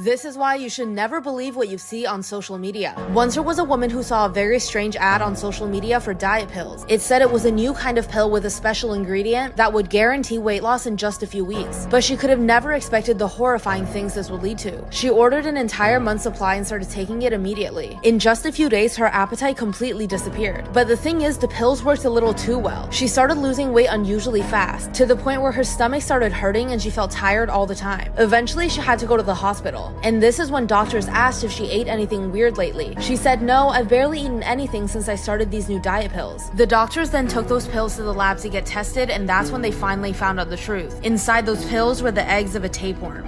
This is why you should never believe what you see on social media. Once there was a woman who saw a very strange ad on social media for diet pills. It said it was a new kind of pill with a special ingredient that would guarantee weight loss in just a few weeks. But she could have never expected the horrifying things this would lead to. She ordered an entire month's supply and started taking it immediately. In just a few days, her appetite completely disappeared. But the thing is, the pills worked a little too well. She started losing weight unusually fast, to the point where her stomach started hurting and she felt tired all the time. Eventually, she had to go to the hospital. And this is when doctors asked if she ate anything weird lately. She said, "No, I've barely eaten anything since I started these new diet pills." The doctors then took those pills to the lab to get tested, and that's when they finally found out the truth. Inside those pills were the eggs of a tapeworm.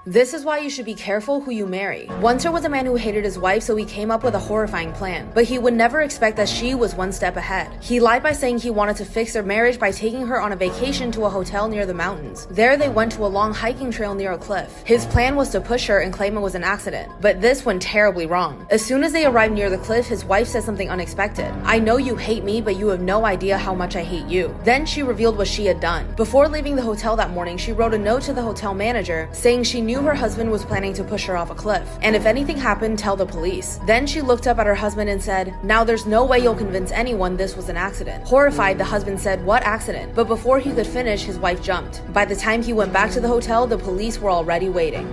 This is why you should be careful who you marry. Once there was a man who hated his wife, so he came up with a horrifying plan. But he would never expect that she was one step ahead. He lied by saying he wanted to fix their marriage by taking her on a vacation to a hotel near the mountains. There they went to a long hiking trail near a cliff. His plan was to push her and claim it was an accident. But this went terribly wrong. As soon as they arrived near the cliff, his wife said something unexpected. "I know you hate me, but you have no idea how much I hate you." Then she revealed what she had done. Before leaving the hotel that morning, she wrote a note to the hotel manager saying she knew her husband was planning to push her off a cliff, and if anything happened, tell the police. Then she looked up at her husband and said, "Now there's no way you'll convince anyone this was an accident." Horrified, the husband said, "What accident?" But before he could finish, his wife jumped. By the time he went back to the hotel, the police were already waiting.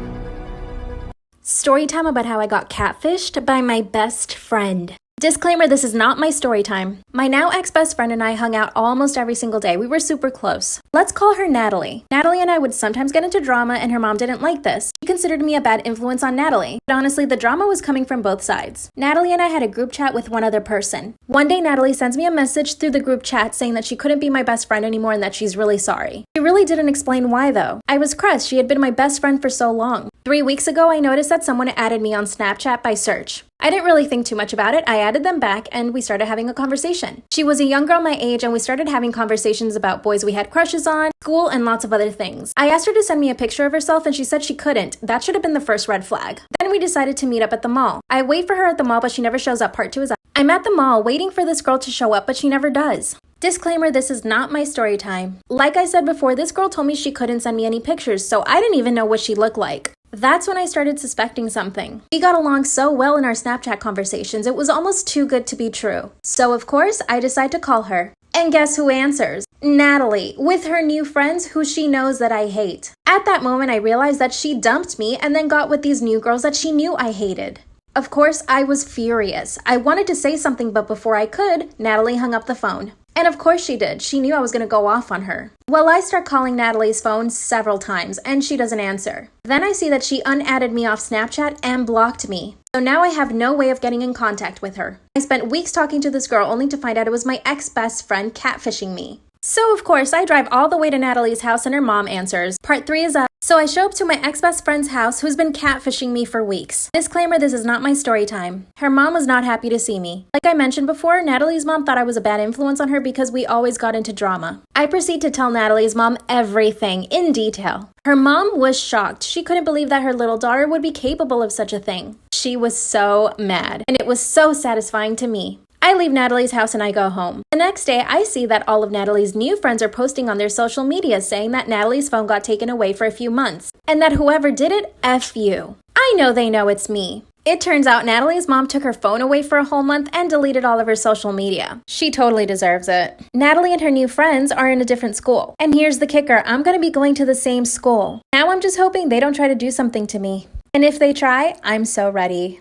Story time about how I got catfished by my best friend. Disclaimer, this is not my story time. My now ex-best friend and I hung out almost every single day. We were super close. Let's call her Natalie. Natalie and I would sometimes get into drama, and her mom didn't like this. She considered me a bad influence on Natalie. But honestly, the drama was coming from both sides. Natalie and I had a group chat with one other person. One day, Natalie sends me a message through the group chat saying that she couldn't be my best friend anymore and that she's really sorry. She really didn't explain why though. I was crushed. She had been my best friend for so long. 3 weeks ago, I noticed that someone added me on Snapchat by search. I didn't really think too much about it. I added them back and we started having a conversation. She was a young girl my age and we started having conversations about boys we had crushes on, school, and lots of other things. I asked her to send me a picture of herself and she said she couldn't. That should have been the first red flag. Then we decided to meet up at the mall. I wait for her at the mall but she never shows up. Part 2 is up. I'm at the mall waiting for this girl to show up but she never does. Disclaimer, this is not my story time. Like I said before, this girl told me she couldn't send me any pictures, so I didn't even know what she looked like. That's when I started suspecting something. We got along so well in our Snapchat conversations, it was almost too good to be true. So of course, I decide to call her. And guess who answers? Natalie, with her new friends who she knows that I hate. At that moment, I realized that she dumped me and then got with these new girls that she knew I hated. Of course, I was furious. I wanted to say something, but before I could, Natalie hung up the phone. And of course she did. She knew I was going to go off on her. Well, I start calling Natalie's phone several times, and she doesn't answer. Then I see that she unadded me off Snapchat and blocked me. So now I have no way of getting in contact with her. I spent weeks talking to this girl only to find out it was my ex-best friend catfishing me. So of course, I drive all the way to Natalie's house and her mom answers. Part 3 is up. So I show up to my ex-best friend's house who's been catfishing me for weeks. Disclaimer, this is not my story time. Her mom was not happy to see me. Like I mentioned before, Natalie's mom thought I was a bad influence on her because we always got into drama. I proceed to tell Natalie's mom everything in detail. Her mom was shocked. She couldn't believe that her little daughter would be capable of such a thing. She was so mad, and it was so satisfying to me. I leave Natalie's house and I go home. The next day, I see that all of Natalie's new friends are posting on their social media saying that Natalie's phone got taken away for a few months, and that whoever did it, F you. I know they know it's me. It turns out Natalie's mom took her phone away for a whole month and deleted all of her social media. She totally deserves it. Natalie and her new friends are in a different school. And here's the kicker, I'm gonna be going to the same school. Now I'm just hoping they don't try to do something to me. And if they try, I'm so ready.